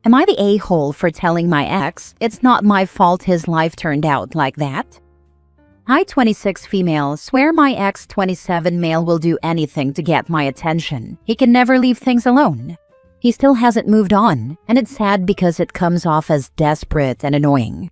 Am I the a-hole for telling my ex it's not my fault his life turned out like that? I, 26 female, swear my ex, 27 male, will do anything to get my attention. He can never leave things alone. He still hasn't moved on, and it's sad because it comes off as desperate and annoying.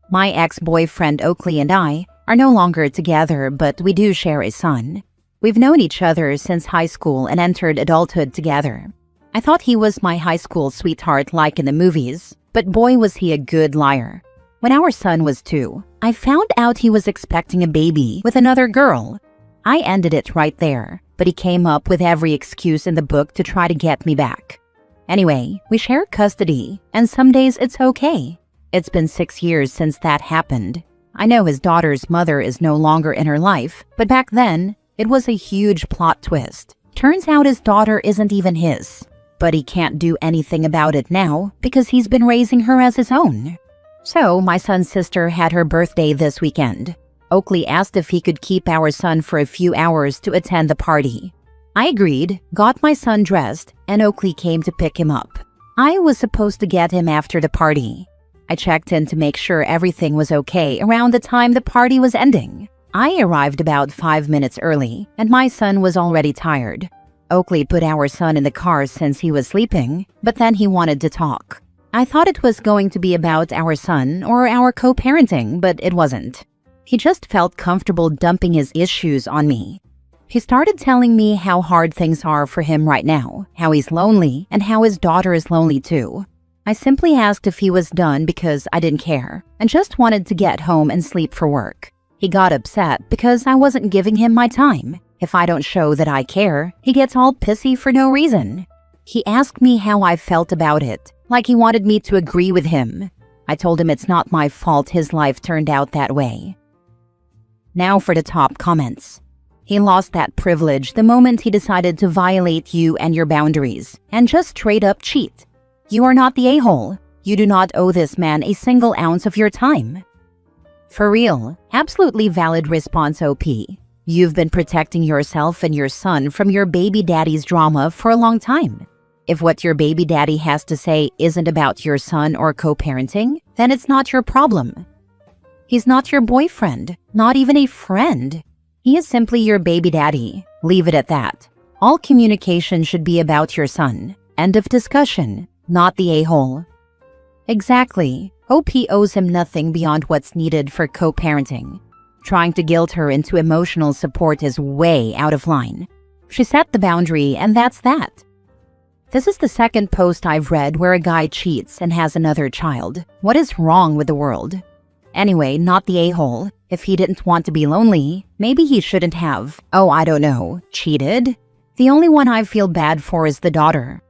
My ex-boyfriend Oakley and I are no longer together, but we do share a son. We've known each other since high school and entered adulthood together. I thought he was my high school sweetheart like in the movies, but boy was he a good liar. When our son was 2, I found out he was expecting a baby with another girl. I ended it right there, but he came up with every excuse in the book to try to get me back. Anyway, we share custody, and some days it's okay. It's been 6 years since that happened. I know his daughter's mother is no longer in her life, but back then, it was a huge plot twist. Turns out his daughter isn't even his. But he can't do anything about it now because he's been raising her as his own. So, my son's sister had her birthday this weekend. Oakley asked if he could keep our son for a few hours to attend the party. I agreed, got my son dressed, and Oakley came to pick him up. I was supposed to get him after the party. I checked in to make sure everything was okay around the time the party was ending. I arrived about 5 minutes early, and my son was already tired. Oakley put our son in the car since he was sleeping, but then he wanted to talk. I thought it was going to be about our son or our co-parenting, but it wasn't. He just felt comfortable dumping his issues on me. He started telling me how hard things are for him right now, how he's lonely, and how his daughter is lonely too. I simply asked if he was done because I didn't care, and just wanted to get home and sleep for work. He got upset because I wasn't giving him my time. If I don't show that I care, he gets all pissy for no reason. He asked me how I felt about it, like he wanted me to agree with him. I told him it's not my fault his life turned out that way. Now for the top comments. He lost that privilege the moment he decided to violate you and your boundaries, and just straight up cheat. You are not the a-hole. You do not owe this man a single ounce of your time. For real, absolutely valid response, OP. You've been protecting yourself and your son from your baby daddy's drama for a long time. If what your baby daddy has to say isn't about your son or co-parenting, then it's not your problem. He's not your boyfriend, not even a friend. He is simply your baby daddy. Leave it at that. All communication should be about your son. End of discussion, not the a-hole. Exactly. OP owes him nothing beyond what's needed for co-parenting. Trying to guilt her into emotional support is way out of line. She set the boundary, and that's that. This is the second post I've read where a guy cheats and has another child. What is wrong with the world? Anyway, not the a-hole. If he didn't want to be lonely, maybe he shouldn't have, I don't know, cheated? The only one I feel bad for is the daughter.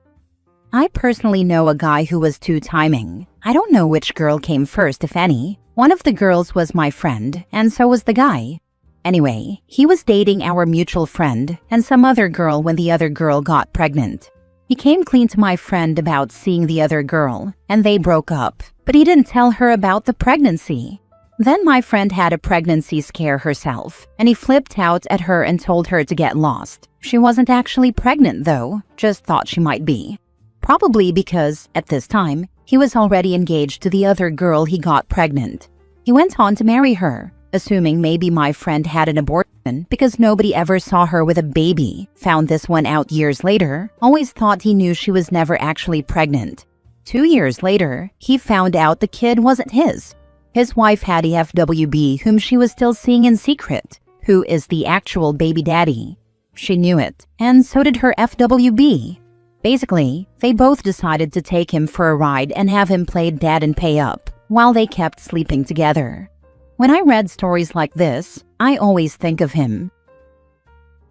I personally know a guy who was two-timing. I don't know which girl came first, if any. One of the girls was my friend, and so was the guy. Anyway, he was dating our mutual friend and some other girl when the other girl got pregnant. He came clean to my friend about seeing the other girl, and they broke up, but he didn't tell her about the pregnancy. Then my friend had a pregnancy scare herself, and he flipped out at her and told her to get lost. She wasn't actually pregnant though, just thought she might be. Probably because, at this time, he was already engaged to the other girl he got pregnant. He went on to marry her, assuming maybe my friend had an abortion because nobody ever saw her with a baby. Found this one out years later, always thought he knew she was never actually pregnant. 2 years later, he found out the kid wasn't his. His wife had a FWB whom she was still seeing in secret, who is the actual baby daddy. She knew it, and so did her FWB. Basically, they both decided to take him for a ride and have him play dad and pay up, while they kept sleeping together. When I read stories like this, I always think of him.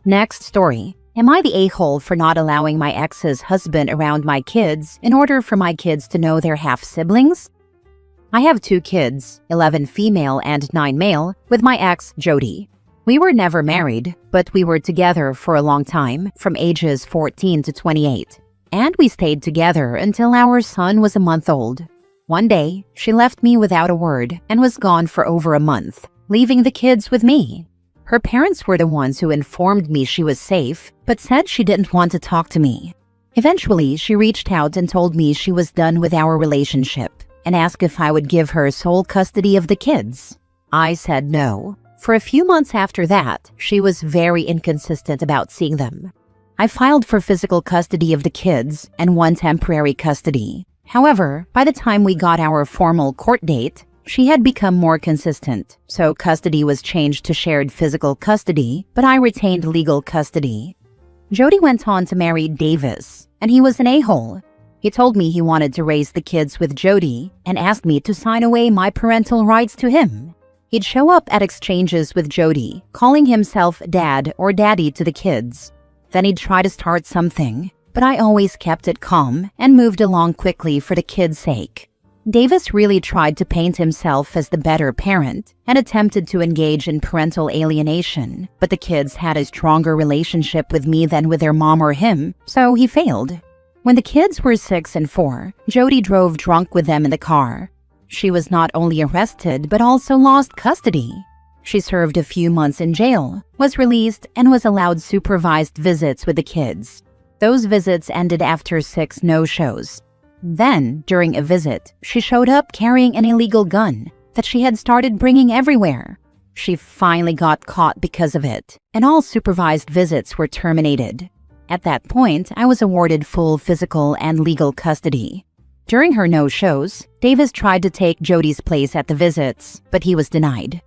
Next story. Am I the a-hole for not allowing my ex's husband around my kids in order for my kids to know they're half-siblings? I have 2 kids, 11 female and 9 male, with my ex, Jody. We were never married, but we were together for a long time, from ages 14 to 28. And we stayed together until our son was a month old. One day, she left me without a word and was gone for over a month, leaving the kids with me. Her parents were the ones who informed me she was safe, but said she didn't want to talk to me. Eventually, she reached out and told me she was done with our relationship and asked if I would give her sole custody of the kids. I said no. For a few months after that, she was very inconsistent about seeing them. I filed for physical custody of the kids and one temporary custody. However, by the time we got our formal court date, she had become more consistent, so custody was changed to shared physical custody, but I retained legal custody. Jody went on to marry Davis, and he was an a-hole. He told me he wanted to raise the kids with Jody and asked me to sign away my parental rights to him. He'd show up at exchanges with Jody, calling himself dad or daddy to the kids. Then he'd try to start something, but I always kept it calm and moved along quickly for the kids' sake. Davis really tried to paint himself as the better parent and attempted to engage in parental alienation, but the kids had a stronger relationship with me than with their mom or him, so he failed. When the kids were 6 and 4, Jody drove drunk with them in the car. She was not only arrested but also lost custody. She served a few months in jail, was released, and was allowed supervised visits with the kids. Those visits ended after 6 no-shows. Then, during a visit, she showed up carrying an illegal gun that she had started bringing everywhere. She finally got caught because of it, and all supervised visits were terminated. At that point, I was awarded full physical and legal custody. During her no-shows, Davis tried to take Jody's place at the visits, but he was denied.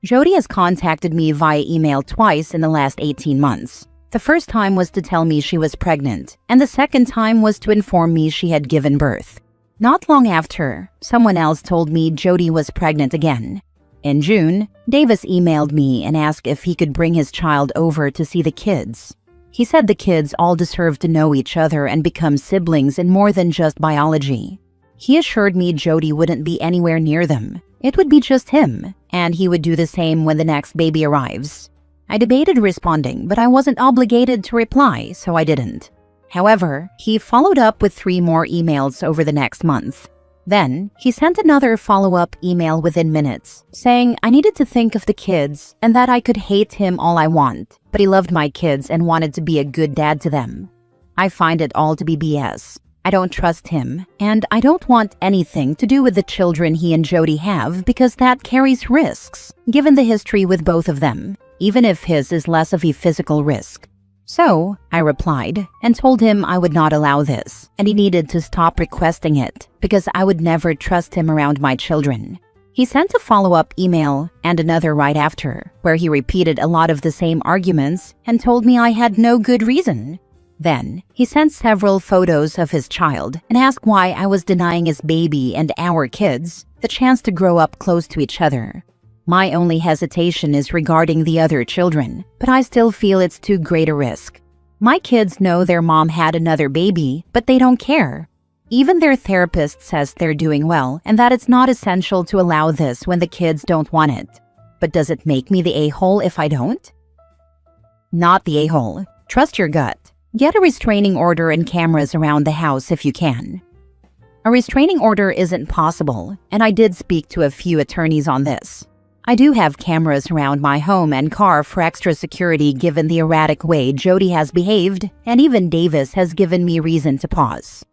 Jody has contacted me via email twice in the last 18 months. The first time was to tell me she was pregnant, and the second time was to inform me she had given birth. Not long after, someone else told me Jody was pregnant again. In June, Davis emailed me and asked if he could bring his child over to see the kids. He said the kids all deserve to know each other and become siblings in more than just biology. He assured me Jody wouldn't be anywhere near them. It would be just him, and he would do the same when the next baby arrives. I debated responding, but I wasn't obligated to reply, so I didn't. However, he followed up with 3 more emails over the next month. Then, he sent another follow-up email within minutes, saying I needed to think of the kids and that I could hate him all I want, but he loved my kids and wanted to be a good dad to them. I find it all to be BS. I don't trust him, and I don't want anything to do with the children he and Jody have because that carries risks, given the history with both of them, even if his is less of a physical risk. So, I replied and told him I would not allow this, and he needed to stop requesting it because I would never trust him around my children. He sent a follow-up email and another right after, where he repeated a lot of the same arguments and told me I had no good reason. Then, he sent several photos of his child and asked why I was denying his baby and our kids the chance to grow up close to each other. My only hesitation is regarding the other children, but I still feel it's too great a risk. My kids know their mom had another baby, but they don't care. Even their therapist says they're doing well and that it's not essential to allow this when the kids don't want it. But does it make me the a-hole if I don't? Not the a-hole. Trust your gut. Get a restraining order and cameras around the house if you can. A restraining order isn't possible, and I did speak to a few attorneys on this. I do have cameras around my home and car for extra security given the erratic way Jody has behaved, and even Davis has given me reason to pause.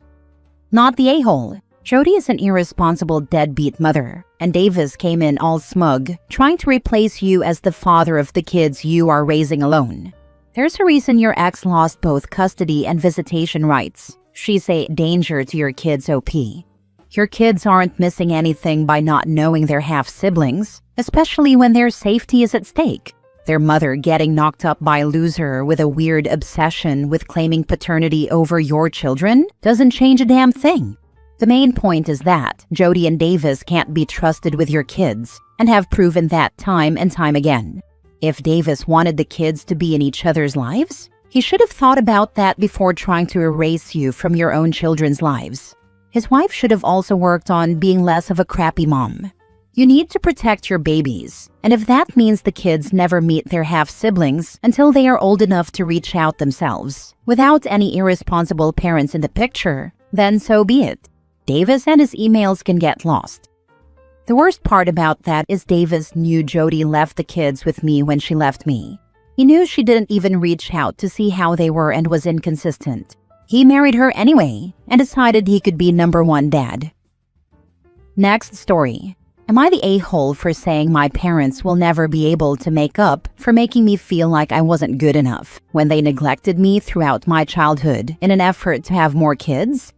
Not the a-hole. Jody is an irresponsible deadbeat mother, and Davis came in all smug, trying to replace you as the father of the kids you are raising alone. There's a reason your ex lost both custody and visitation rights. She's a danger to your kids, OP. Your kids aren't missing anything by not knowing they're half-siblings, especially when their safety is at stake. Their mother getting knocked up by a loser with a weird obsession with claiming paternity over your children doesn't change a damn thing. The main point is that Jody and Davis can't be trusted with your kids and have proven that time and time again. If Davis wanted the kids to be in each other's lives, he should have thought about that before trying to erase you from your own children's lives. His wife should have also worked on being less of a crappy mom. You need to protect your babies, and if that means the kids never meet their half-siblings until they are old enough to reach out themselves, without any irresponsible parents in the picture, then so be it. Davis and his emails can get lost. The worst part about that is Davis knew Jody left the kids with me when she left me. He knew she didn't even reach out to see how they were and was inconsistent. He married her anyway and decided he could be number one dad. Next story. Am I the a-hole for saying my parents will never be able to make up for making me feel like I wasn't good enough when they neglected me throughout my childhood in an effort to have more kids?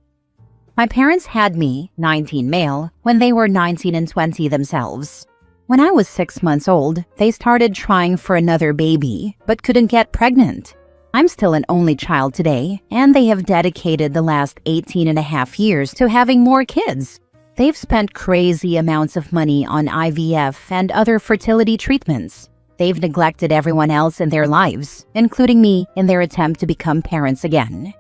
My parents had me, 19 male, when they were 19 and 20 themselves. When I was 6 months old, they started trying for another baby, but couldn't get pregnant. I'm still an only child today, and they have dedicated the last 18 and a half years to having more kids. They've spent crazy amounts of money on IVF and other fertility treatments. They've neglected everyone else in their lives, including me, in their attempt to become parents again.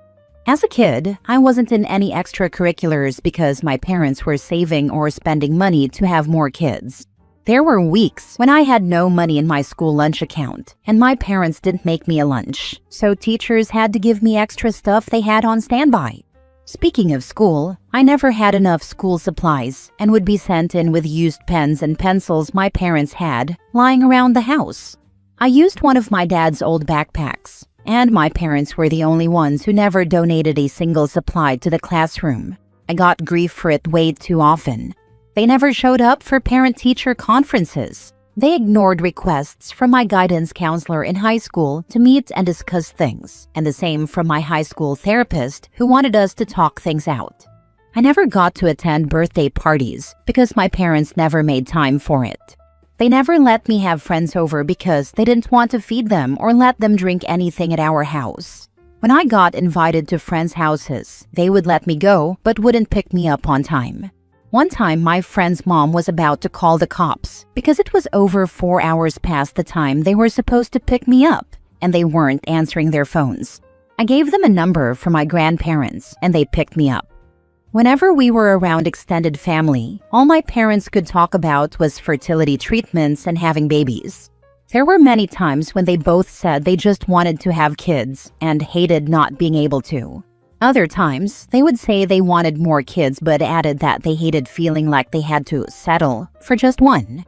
As a kid, I wasn't in any extracurriculars because my parents were saving or spending money to have more kids. There were weeks when I had no money in my school lunch account, and my parents didn't make me a lunch, so teachers had to give me extra stuff they had on standby. Speaking of school, I never had enough school supplies and would be sent in with used pens and pencils my parents had lying around the house. I used one of my dad's old backpacks, and my parents were the only ones who never donated a single supply to the classroom. I got grief for it way too often. They never showed up for parent-teacher conferences. They ignored requests from my guidance counselor in high school to meet and discuss things, and the same from my high school therapist who wanted us to talk things out. I never got to attend birthday parties because my parents never made time for it. They never let me have friends over because they didn't want to feed them or let them drink anything at our house. When I got invited to friends' houses, they would let me go but wouldn't pick me up on time. One time, my friend's mom was about to call the cops because it was over 4 hours past the time they were supposed to pick me up, and they weren't answering their phones. I gave them a number for my grandparents, and they picked me up. Whenever we were around extended family, all my parents could talk about was fertility treatments and having babies. There were many times when they both said they just wanted to have kids and hated not being able to. Other times, they would say they wanted more kids but added that they hated feeling like they had to settle for just one.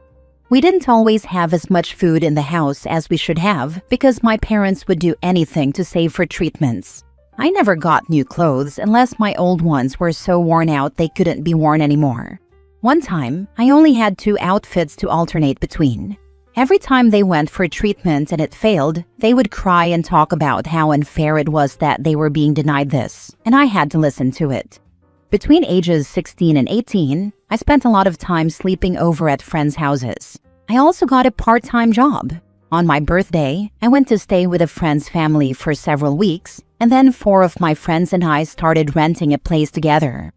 We didn't always have as much food in the house as we should have because my parents would do anything to save for treatments. I never got new clothes unless my old ones were so worn out they couldn't be worn anymore. One time, I only had 2 outfits to alternate between. Every time they went for treatment and it failed, they would cry and talk about how unfair it was that they were being denied this, and I had to listen to it. Between ages 16 and 18, I spent a lot of time sleeping over at friends' houses. I also got a part-time job. On my birthday, I went to stay with a friend's family for several weeks, and then 4 of my friends and I started renting a place together.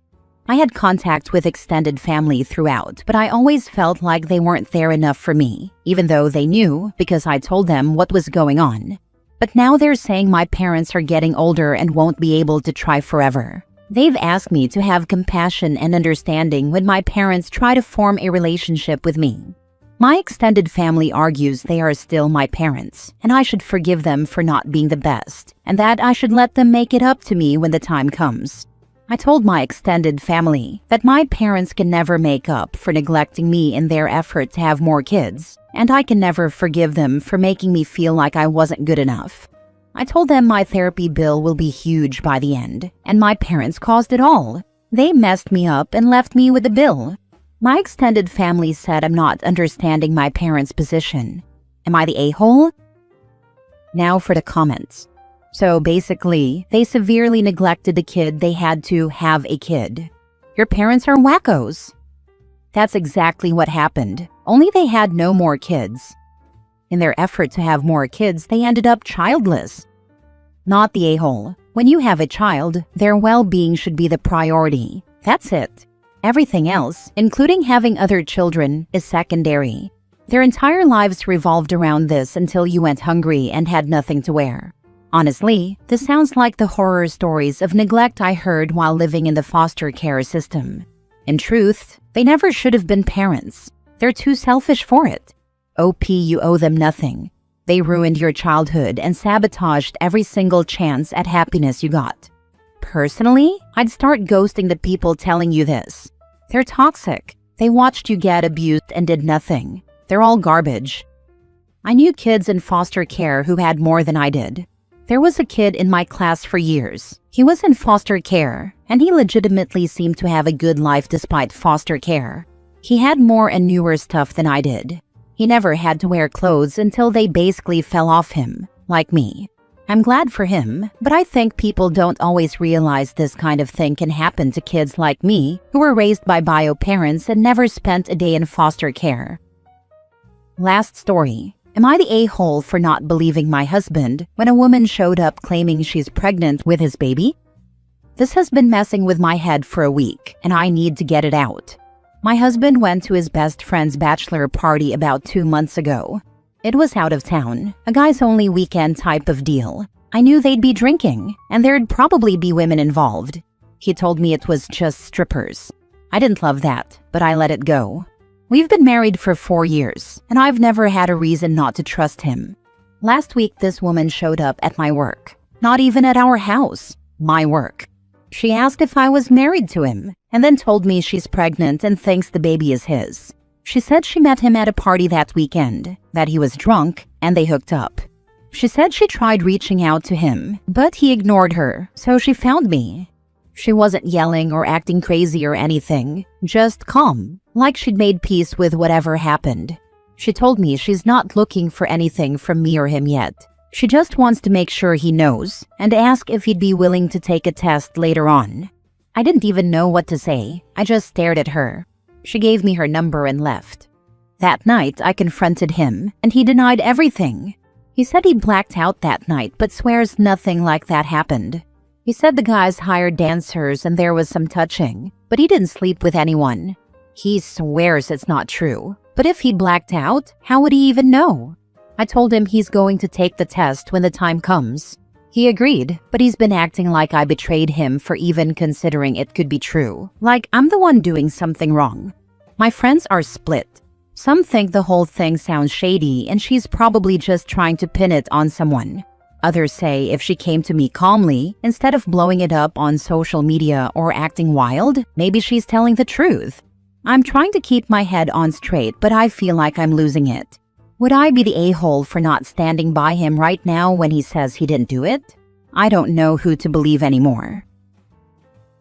I had contact with extended family throughout, but I always felt like they weren't there enough for me, even though they knew because I told them what was going on. But now they're saying my parents are getting older and won't be able to try forever. They've asked me to have compassion and understanding when my parents try to form a relationship with me. My extended family argues they are still my parents, and I should forgive them for not being the best, and that I should let them make it up to me when the time comes. I told my extended family that my parents can never make up for neglecting me in their effort to have more kids, and I can never forgive them for making me feel like I wasn't good enough. I told them my therapy bill will be huge by the end, and my parents caused it all. They messed me up and left me with the bill. My extended family said I'm not understanding my parents' position. Am I the a-hole? Now for the comments. So basically, they severely neglected the kid they had to have a kid. Your parents are wackos. That's exactly what happened, only they had no more kids. In their effort to have more kids, they ended up childless. Not the a-hole. When you have a child, their well-being should be the priority. That's it. Everything else, including having other children, is secondary. Their entire lives revolved around this until you went hungry and had nothing to wear. Honestly, this sounds like the horror stories of neglect I heard while living in the foster care system. In truth, they never should have been parents. They're too selfish for it. OP, you owe them nothing. They ruined your childhood and sabotaged every single chance at happiness you got. Personally, I'd start ghosting the people telling you this. They're toxic. They watched you get abused and did nothing. They're all garbage. I knew kids in foster care who had more than I did. There was a kid in my class for years. He was in foster care, and he legitimately seemed to have a good life despite foster care. He had more and newer stuff than I did. He never had to wear clothes until they basically fell off him, like me. I'm glad for him, but I think people don't always realize this kind of thing can happen to kids like me who were raised by bio parents and never spent a day in foster care. Last story. Am I the a-hole for not believing my husband when a woman showed up claiming she's pregnant with his baby? This has been messing with my head for a week, and I need to get it out. My husband went to his best friend's bachelor party about 2 months ago. It was out of town, a guys-only weekend type of deal. I knew they'd be drinking, and there'd probably be women involved. He told me it was just strippers. I didn't love that, but I let it go. We've been married for 4 years, and I've never had a reason not to trust him. Last week, this woman showed up at my work. Not even at our house, my work. She asked if I was married to him, and then told me she's pregnant and thinks the baby is his. She said she met him at a party that weekend, that he was drunk, and they hooked up. She said she tried reaching out to him, but he ignored her, so she found me. She wasn't yelling or acting crazy or anything, just calm, like she'd made peace with whatever happened. She told me she's not looking for anything from me or him yet. She just wants to make sure he knows and ask if he'd be willing to take a test later on. I didn't even know what to say. I just stared at her. She gave me her number and left. That night, I confronted him, and he denied everything. He said he blacked out that night, but swears nothing like that happened. He said the guys hired dancers and there was some touching, but he didn't sleep with anyone. He swears it's not true. But if he blacked out, how would he even know? I told him he's going to take the test when the time comes. He agreed, but he's been acting like I betrayed him for even considering it could be true. Like I'm the one doing something wrong. My friends are split. Some think the whole thing sounds shady and she's probably just trying to pin it on someone. Others say if she came to me calmly, instead of blowing it up on social media or acting wild, maybe she's telling the truth. I'm trying to keep my head on straight, but I feel like I'm losing it. Would I be the a-hole for not standing by him right now when he says he didn't do it? I don't know who to believe anymore.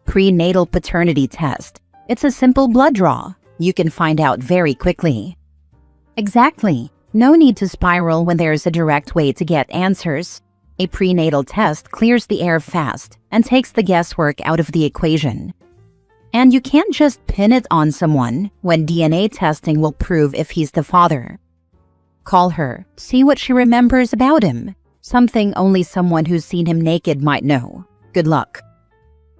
Prenatal paternity test. It's a simple blood draw. You can find out very quickly. Exactly. No need to spiral when there's a direct way to get answers. A prenatal test clears the air fast and takes the guesswork out of the equation. And you can't just pin it on someone when DNA testing will prove if he's the father. Call her, see what she remembers about him. Something only someone who's seen him naked might know. Good luck.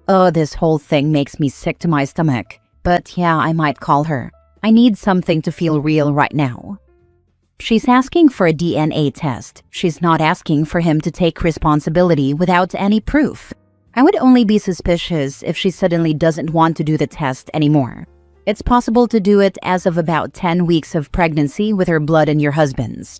Oh, this whole thing makes me sick to my stomach. But yeah, I might call her. I need something to feel real right now. She's asking for a DNA test. She's not asking for him to take responsibility without any proof. I would only be suspicious if she suddenly doesn't want to do the test anymore. It's possible to do it as of about 10 weeks of pregnancy with her blood and your husband's.